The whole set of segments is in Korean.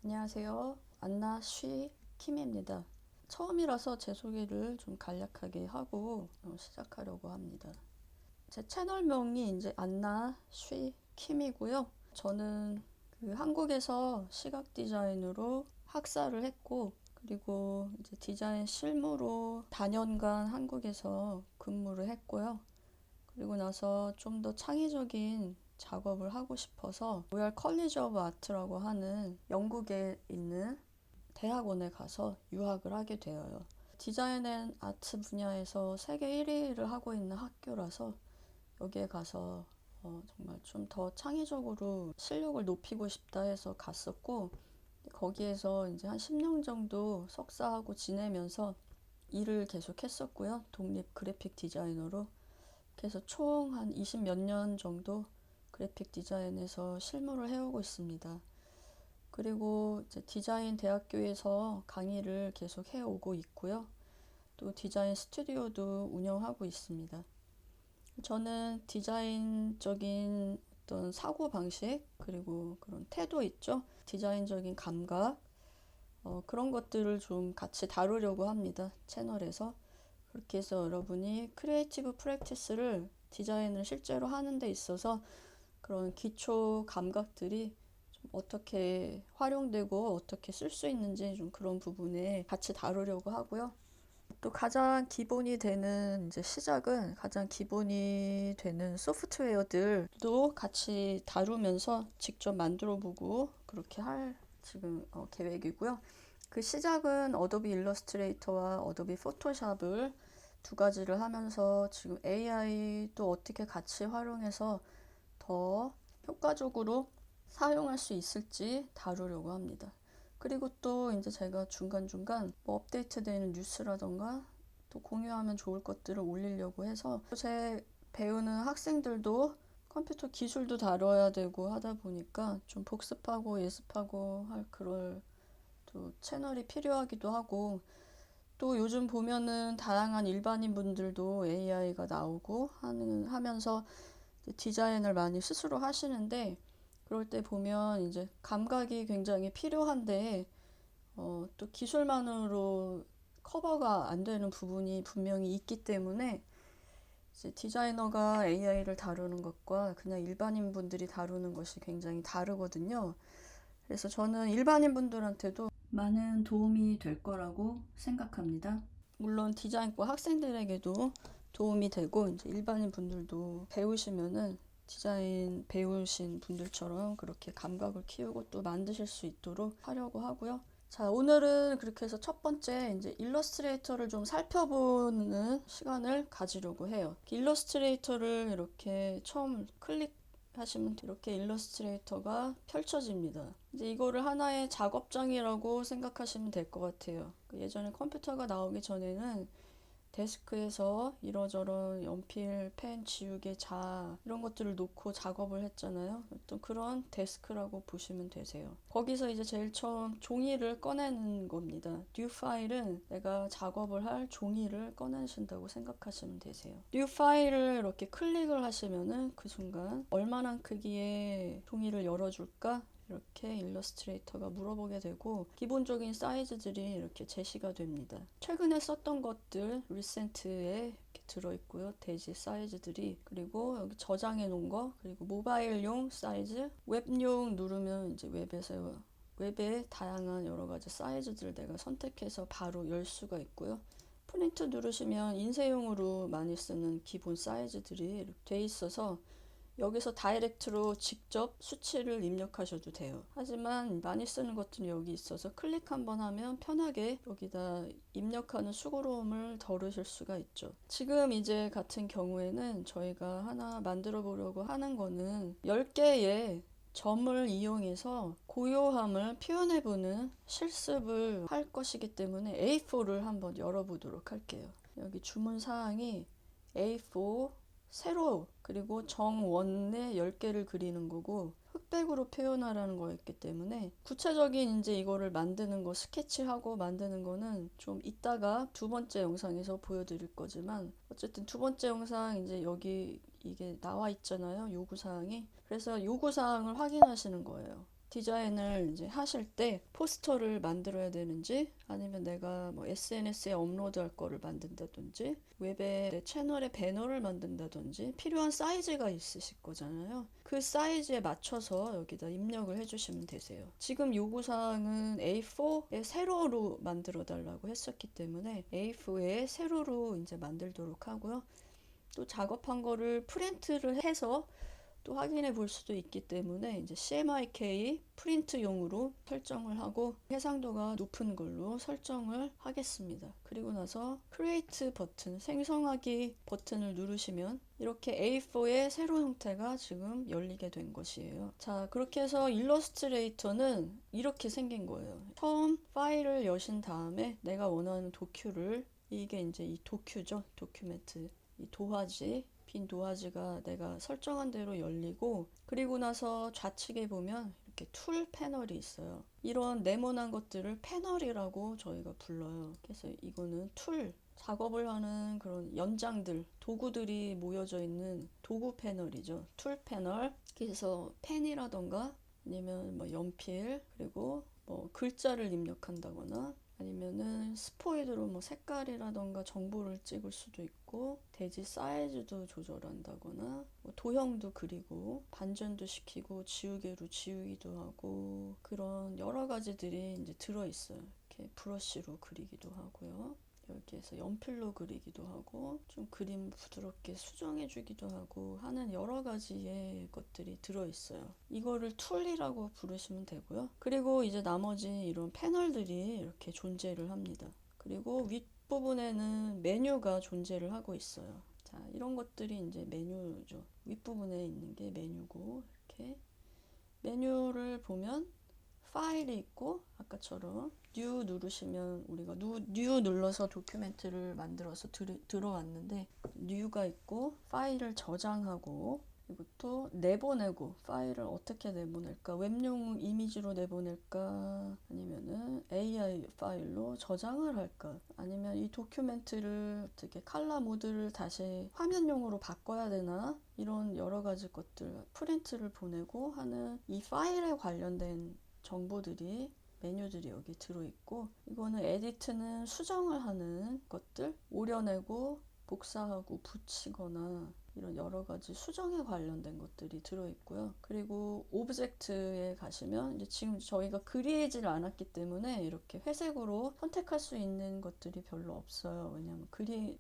안녕하세요. 안나 쉬 킴입니다. 처음이라서 제 소개를 좀 간략하게 하고 시작하려고 합니다. 제 채널명이 이제 안나 쉬 킴이고요. 저는 한국에서 시각 디자인으로 학사를 했고, 그리고 이제 디자인 실무로 4년간 한국에서 근무를 했고요. 그리고 나서 좀 더 창의적인 작업을 하고 싶어서 로얄 컬리지 오브 아트라고 하는 영국에 있는 대학원에 가서 유학을 하게 되어요. 디자인 앤 아트 분야에서 세계 1위를 하고 있는 학교라서 여기에 가서 정말 좀 더 창의적으로 실력을 높이고 싶다 해서 갔었고, 거기에서 이제 한 10년 정도 석사하고 지내면서 일을 계속 했었고요. 독립 그래픽 디자이너로. 그래서 총 한 20 몇 년 정도 그래픽 디자인에서 실무를 해오고 있습니다. 그리고 이제 디자인 대학교에서 강의를 계속 해오고 있고요. 또 디자인 스튜디오도 운영하고 있습니다. 저는 디자인적인 어떤 사고방식, 그리고 그런 태도 있죠? 디자인적인 감각, 그런 것들을 좀 같이 다루려고 합니다. 채널에서. 그렇게 해서 여러분이 크리에이티브 프랙티스를 디자인을 실제로 하는 데 있어서 그런 기초 감각들이 좀 어떻게 활용되고 어떻게 쓸 수 있는지 좀 그런 부분에 같이 다루려고 하고요. 또 가장 기본이 되는 이제 시작은 가장 기본이 되는 소프트웨어들도 같이 다루면서 직접 만들어 보고 그렇게 할 지금 계획이고요. 그 시작은 어도비 일러스트레이터와 어도비 포토샵을 두 가지를 하면서 지금 AI도 어떻게 같이 활용해서 더 효과적으로 사용할 수 있을지 다루려고 합니다. 그리고 또 이제 제가 중간중간 뭐 업데이트되는 뉴스라던가 또 공유하면 좋을 것들을 올리려고 해서 제 배우는 학생들도 컴퓨터 기술도 다뤄야 되고 하다 보니까 좀 복습하고 예습하고 할 그럴 또 채널이 필요하기도 하고, 또 요즘 보면은 다양한 일반인 분들도 AI가 나오고 하면서 디자인을 많이 스스로 하시는데, 그럴 때 보면 이제 감각이 굉장히 필요한데 또 기술만으로 커버가 안 되는 부분이 분명히 있기 때문에 이제 디자이너가 AI를 다루는 것과 그냥 일반인 분들이 다루는 것이 굉장히 다르거든요. 그래서 저는 일반인 분들한테도 많은 도움이 될 거라고 생각합니다. 물론 디자인과 학생들에게도 도움이 되고, 이제 일반인 분들도 배우시면은 디자인 배우신 분들처럼 그렇게 감각을 키우고 또 만드실 수 있도록 하려고 하고요. 자, 오늘은 그렇게 해서 첫 번째 이제 일러스트레이터를 좀 살펴보는 시간을 가지려고 해요. 일러스트레이터를 이렇게 처음 클릭하시면 이렇게 일러스트레이터가 펼쳐집니다. 이제 이거를 하나의 작업장이라고 생각하시면 될 것 같아요. 예전에 컴퓨터가 나오기 전에는 데스크에서 이러저런 연필, 펜, 지우개, 자 이런 것들을 놓고 작업을 했잖아요. 어떤 그런 데스크라고 보시면 되세요. 거기서 이제 제일 처음 종이를 꺼내는 겁니다. 뉴 파일은 내가 작업을 할 종이를 꺼내신다고 생각하시면 되세요. 뉴 파일을 이렇게 클릭을 하시면은 그 순간 얼마나 크기의 종이를 열어줄까? 이렇게 일러스트레이터가 물어보게 되고 기본적인 사이즈들이 이렇게 제시가 됩니다. 최근에 썼던 것들 리센트에 이렇게 들어있고요. 대지 사이즈들이, 그리고 여기 저장해 놓은 거, 그리고 모바일용 사이즈, 웹용 누르면 이제 웹에 다양한 여러 가지 사이즈들을 내가 선택해서 바로 열 수가 있고요. 프린트 누르시면 인쇄용으로 많이 쓰는 기본 사이즈들이 이렇게 돼 있어서 여기서 다이렉트로 직접 수치를 입력하셔도 돼요. 하지만 많이 쓰는 것들이 여기 있어서 클릭 한번 하면 편하게 여기다 입력하는 수고로움을 덜으실 수가 있죠. 지금 이제 같은 경우에는 저희가 하나 만들어 보려고 하는 거는 10개의 점을 이용해서 고요함을 표현해보는 실습을 할 것이기 때문에 A4를 한번 열어보도록 할게요. 여기 주문 사항이 A4 세로, 그리고 정원에 10개를 그리는 거고 흑백으로 표현하라는 거였기 때문에 구체적인 이제 이거를 만드는 거, 스케치하고 만드는 거는 좀 이따가 두 번째 영상에서 보여드릴 거지만, 어쨌든 두 번째 영상 이제 여기 이게 나와 있잖아요. 요구사항이. 그래서 요구사항을 확인하시는 거예요. 디자인을 이제 하실 때 포스터를 만들어야 되는지 아니면 내가 뭐 SNS에 업로드할 거를 만든다든지 웹에 내 채널에 배너를 만든다든지 필요한 사이즈가 있으실 거잖아요. 그 사이즈에 맞춰서 여기다 입력을 해주시면 되세요. 지금 요구사항은 A4의 세로로 만들어 달라고 했었기 때문에 A4의 세로로 이제 만들도록 하고요. 또 작업한 거를 프린트를 해서 또 확인해 볼 수도 있기 때문에 이제 CMYK 프린트용으로 설정을 하고 해상도가 높은 걸로 설정을 하겠습니다. 그리고 나서 Create 버튼, 생성하기 버튼을 누르시면 이렇게 A4의 세로 형태가 지금 열리게 된 것이에요. 자, 그렇게 해서 일러스트레이터는 이렇게 생긴 거예요. 처음 파일을 여신 다음에 내가 원하는 도큐를, 이게 이제 이 도큐죠. 도큐멘트. 이 도화지, 빈 도화지가 내가 설정한 대로 열리고, 그리고 나서 좌측에 보면 이렇게 툴 패널이 있어요. 이런 네모난 것들을 패널이라고 저희가 불러요. 그래서 이거는 툴, 작업을 하는 그런 연장들, 도구들이 모여져 있는 도구 패널이죠. 툴 패널. 그래서 펜이라던가 아니면 뭐 연필, 그리고 뭐 글자를 입력한다거나 아니면은 스포이드로 뭐 색깔이라던가 정보를 찍을 수도 있고, 대지 사이즈도 조절한다거나 뭐 도형도 그리고 반전도 시키고 지우개로 지우기도 하고, 그런 여러 가지들이 이제 들어 있어요. 이렇게 브러쉬로 그리기도 하고요. 여기에서 연필로 그리기도 하고 좀 그림 부드럽게 수정해 주기도 하고 하는 여러 가지의 것들이 들어있어요. 이거를 툴이라고 부르시면 되고요. 그리고 이제 나머지 이런 패널들이 이렇게 존재를 합니다. 그리고 윗부분에는 메뉴가 존재를 하고 있어요. 자, 이런 것들이 이제 메뉴죠. 윗부분에 있는 게 메뉴고, 이렇게 메뉴를 보면 파일이 있고, 아까처럼 뉴 누르시면 우리가 뉴 눌러서 도큐멘트를 만들어서 들어왔는데 뉴가 있고, 파일을 저장하고, 그리고 또 내보내고, 파일을 어떻게 내보낼까, 웹용 이미지로 내보낼까 아니면은 AI 파일로 저장을 할까, 아니면 이 도큐멘트를 어떻게 칼라 모드를 다시 화면용으로 바꿔야 되나, 이런 여러 가지 것들, 프린트를 보내고 하는 이 파일에 관련된 정보들이, 메뉴들이 여기 들어있고, 이거는 에디트는 수정을 하는 것들, 오려내고 복사하고 붙이거나 이런 여러 가지 수정에 관련된 것들이 들어있고요. 그리고 오브젝트에 가시면 이제 지금 저희가 그리지를 않았기 때문에 이렇게 회색으로 선택할 수 있는 것들이 별로 없어요. 왜냐면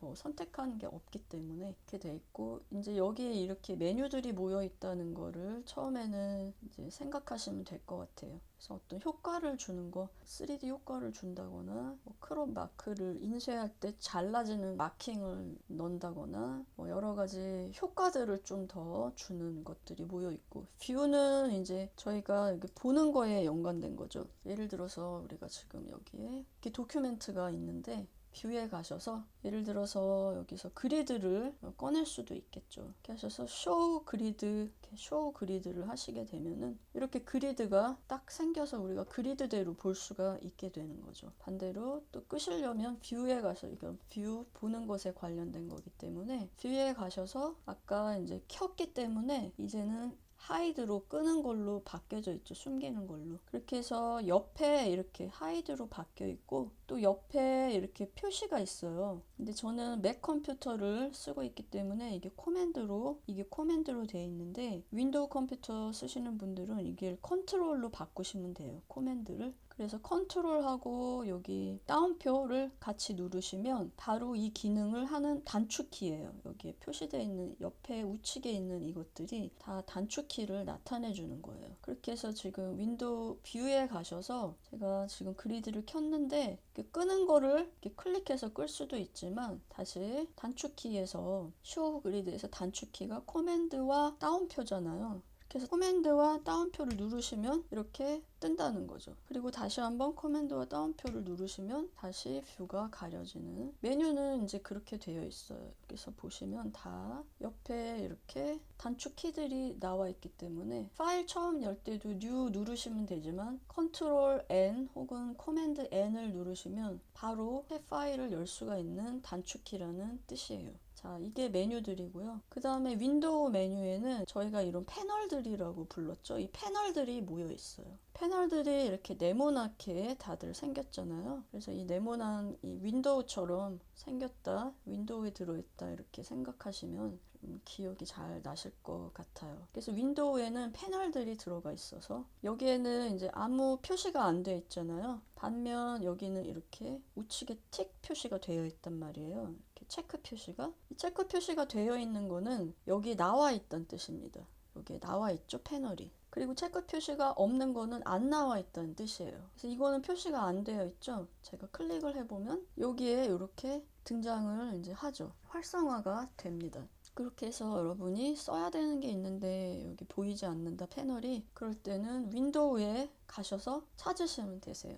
뭐 선택한 게 없기 때문에 이렇게 돼 있고, 이제 여기에 이렇게 메뉴들이 모여 있다는 거를 처음에는 이제 생각하시면 될 것 같아요. 그래서 어떤 효과를 주는 거, 3D 효과를 준다거나 뭐 크롭 마크를 인쇄할 때 잘라지는 마킹을 넣는다거나 뭐 여러 가지 효과들을 좀 더 주는 것들이 모여 있고, 뷰는 이제 저희가 이렇게 보는 거에 연관된 거죠. 예를 들어서 우리가 지금 여기에 이렇게 도큐멘트가 있는데 뷰에 가셔서 예를 들어서 여기서 그리드를 꺼낼 수도 있겠죠. 이렇게 하셔서 쇼 그리드를 하시게 되면은 이렇게 그리드가 딱 생겨서 우리가 그리드대로 볼 수가 있게 되는 거죠. 반대로 또 끄시려면 뷰에 가서, 이거 뷰 보는 것에 관련된 거기 때문에 뷰에 가셔서 아까 이제 켰기 때문에 이제는 하이드로 끄는 걸로 바뀌어져 있죠. 숨기는 걸로. 그렇게 해서 옆에 이렇게 하이드로 바뀌어 있고, 또 옆에 이렇게 표시가 있어요. 근데 저는 맥 컴퓨터를 쓰고 있기 때문에 이게 코맨드로 되어 있는데, 윈도우 컴퓨터 쓰시는 분들은 이게 컨트롤로 바꾸시면 돼요. 코맨드를. 그래서 컨트롤하고 여기 다운표를 같이 누르시면 바로 이 기능을 하는 단축키예요. 여기에 표시되어 있는 옆에 우측에 있는 이것들이 다 단축키를 나타내 주는 거예요. 그렇게 해서 지금 윈도우 뷰에 가셔서 제가 지금 그리드를 켰는데 끄는 거를 이렇게 클릭해서 끌 수도 있지만, 다시 단축키에서 쇼 그리드에서 단축키가 코맨드와 다운표잖아요. 그래서 코맨드와 다운표를 누르시면 이렇게 뜬다는 거죠. 그리고 다시 한번 코맨드와 다운표를 누르시면 다시 뷰가 가려지는, 메뉴는 이제 그렇게 되어 있어요. 여기서 보시면 다 옆에 이렇게 단축 키들이 나와 있기 때문에 파일 처음 열 때도 뉴 누르시면 되지만 컨트롤 N 혹은 코맨드 N을 누르시면 바로 새 파일을 열 수가 있는 단축키라는 뜻이에요. 자, 이게 메뉴들이고요. 그 다음에 윈도우 메뉴에는 저희가 이런 패널들이라고 불렀죠. 이 패널들이 모여 있어요. 패널들이 이렇게 네모나게 다들 생겼잖아요. 그래서 이 네모난 이 윈도우처럼 생겼다, 윈도우에 들어있다 이렇게 생각하시면 기억이 잘 나실 것 같아요. 그래서 윈도우에는 패널들이 들어가 있어서 여기에는 이제 아무 표시가 안 돼 있잖아요. 반면 여기는 이렇게 우측에 틱 표시가 되어 있단 말이에요. 이렇게 체크 표시가. 이 체크 표시가 되어 있는 거는 여기 나와 있다는 뜻입니다. 여기에 나와 있죠, 패널이. 그리고 체크 표시가 없는 거는 안 나와 있다는 뜻이에요. 그래서 이거는 표시가 안 되어 있죠. 제가 클릭을 해보면 여기에 이렇게 등장을 이제 하죠. 활성화가 됩니다. 그렇게 해서 여러분이 써야 되는 게 있는데 여기 보이지 않는다 패널이, 그럴 때는 윈도우에 가셔서 찾으시면 되세요.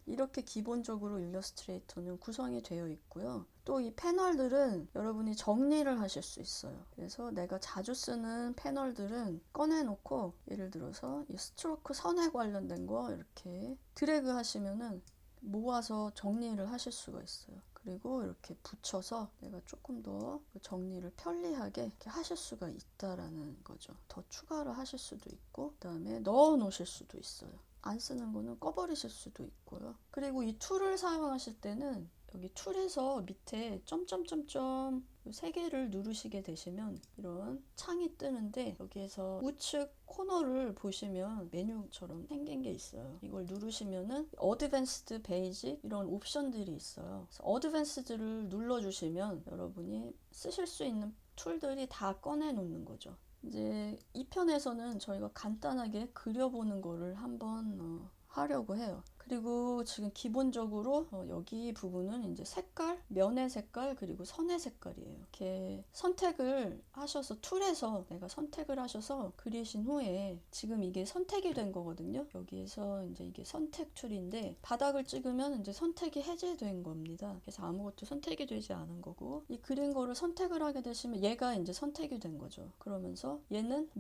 이렇게 기본적으로 일러스트레이터는 구성이 되어 있고요. 또 이 패널들은 여러분이 정리를 하실 수 있어요. 그래서 내가 자주 쓰는 패널들은 꺼내놓고, 예를 들어서 이 스트로크 선에 관련된 거 이렇게 드래그 하시면은 모아서 정리를 하실 수가 있어요. 그리고 이렇게 붙여서 내가 조금 더 정리를 편리하게 이렇게 하실 수가 있다라는 거죠. 더 추가를 하실 수도 있고, 그 다음에 넣어 놓으실 수도 있어요. 안 쓰는 거는 꺼버리실 수도 있고요. 그리고 이 툴을 사용하실 때는 여기 툴에서 밑에 점점점점 3개를 누르시게 되시면 이런 창이 뜨는데, 여기에서 우측 코너를 보시면 메뉴처럼 생긴 게 있어요. 이걸 누르시면은 어드밴스드 베이직 이런 옵션들이 있어요. 그래서 어드밴스드를 눌러주시면 여러분이 쓰실 수 있는 툴들이 다 꺼내 놓는 거죠. 이제 이 편에서는 저희가 간단하게 그려보는 거를 한번 하려고 해요. 그리고 지금 기본적으로 여기 부분은 이제 색깔, 면의 색깔, 그리고 선의 색깔이에요. 이렇게 선택을 하셔서 툴에서 내가 선택을 하셔서 그리신 후에 지금 이게 선택이 된 거거든요. 여기에서 이제 이게 선택 툴인데 바닥을 찍으면 이제 선택이 해제된 겁니다. 그래서 아무것도 선택이 되지 않은 거고, 이 그린 거를 선택을 하게 되시면 얘가 이제 선택이 된 거죠. 그러면서 얘는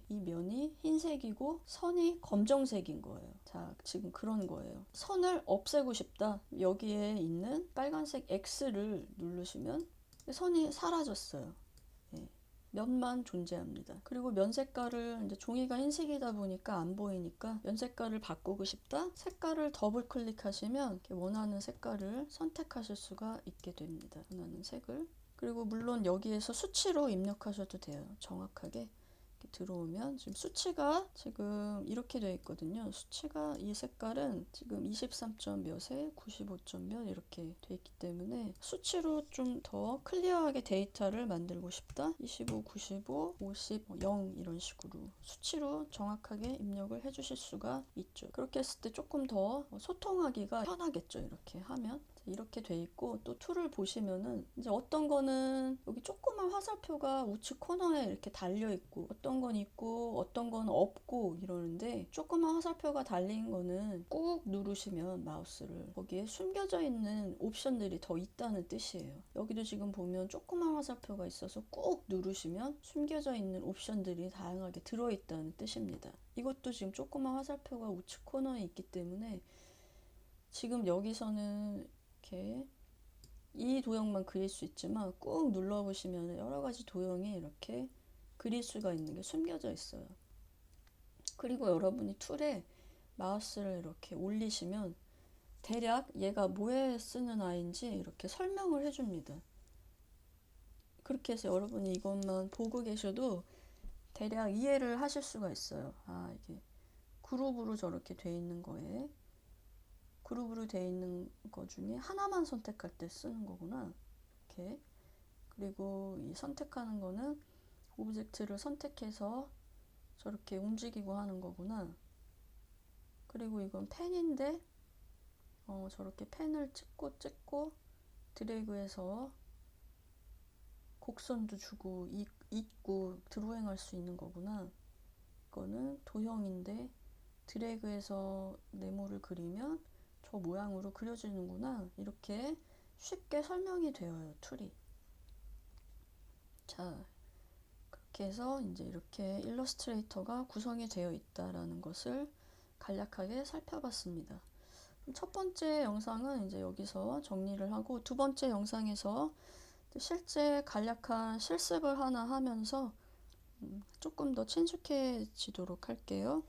이 면이 흰색이고 선이 검정색인 거예요. 자, 지금 그런 거예요. 선을 없애고 싶다. 여기에 있는 빨간색 X를 누르시면 선이 사라졌어요. 예. 면만 존재합니다. 그리고 면 색깔을 이제 종이가 흰색이다 보니까 안 보이니까 면 색깔을 바꾸고 싶다. 색깔을 더블 클릭하시면 원하는 색깔을 선택하실 수가 있게 됩니다. 원하는 색을. 그리고 물론 여기에서 수치로 입력하셔도 돼요. 정확하게. 이렇게 들어오면 지금 수치가 지금 이렇게 되어 있거든요. 수치가 이 색깔은 지금 23점 몇에 95점 몇 이렇게 되어 있기 때문에 수치로 좀 더 클리어하게 데이터를 만들고 싶다. 25, 95, 50, 0 이런 식으로 수치로 정확하게 입력을 해주실 수가 있죠. 그렇게 했을 때 조금 더 소통하기가 편하겠죠. 이렇게 하면. 이렇게 돼 있고, 또 툴을 보시면은 이제 어떤 거는 여기 조그만 화살표가 우측 코너에 이렇게 달려 있고, 어떤 건 있고 어떤 건 없고 이러는데, 조그만 화살표가 달린 거는 꾹 누르시면 마우스를 거기에 숨겨져 있는 옵션들이 더 있다는 뜻이에요. 여기도 지금 보면 조그만 화살표가 있어서 꾹 누르시면 숨겨져 있는 옵션들이 다양하게 들어있다는 뜻입니다. 이것도 지금 조그만 화살표가 우측 코너에 있기 때문에 지금 여기서는 이렇게 이 도형만 그릴 수 있지만 꾹 눌러보시면 여러 가지 도형이 이렇게 그릴 수가 있는 게 숨겨져 있어요. 그리고 여러분이 툴에 마우스를 이렇게 올리시면 대략 얘가 뭐에 쓰는 아이인지 이렇게 설명을 해줍니다. 그렇게 해서 여러분이 이것만 보고 계셔도 대략 이해를 하실 수가 있어요. 아, 이게 그룹으로 저렇게 돼 있는 거에, 그룹으로 돼 있는 거 중에 하나만 선택할 때 쓰는 거구나. 이렇게. 그리고 이 선택하는 거는 오브젝트를 선택해서 저렇게 움직이고 하는 거구나. 그리고 이건 펜인데 저렇게 펜을 찍고 드래그해서 곡선도 주고 잇고 드로잉할 수 있는 거구나. 이거는 도형인데 드래그해서 네모를 그리면 저 모양으로 그려지는구나. 이렇게 쉽게 설명이 되어요, 툴이. 자, 그렇게 해서 이제 이렇게 일러스트레이터가 구성이 되어 있다라는 것을 간략하게 살펴봤습니다. 첫 번째 영상은 이제 여기서 정리를 하고, 두 번째 영상에서 실제 간략한 실습을 하나 하면서 조금 더 친숙해지도록 할게요.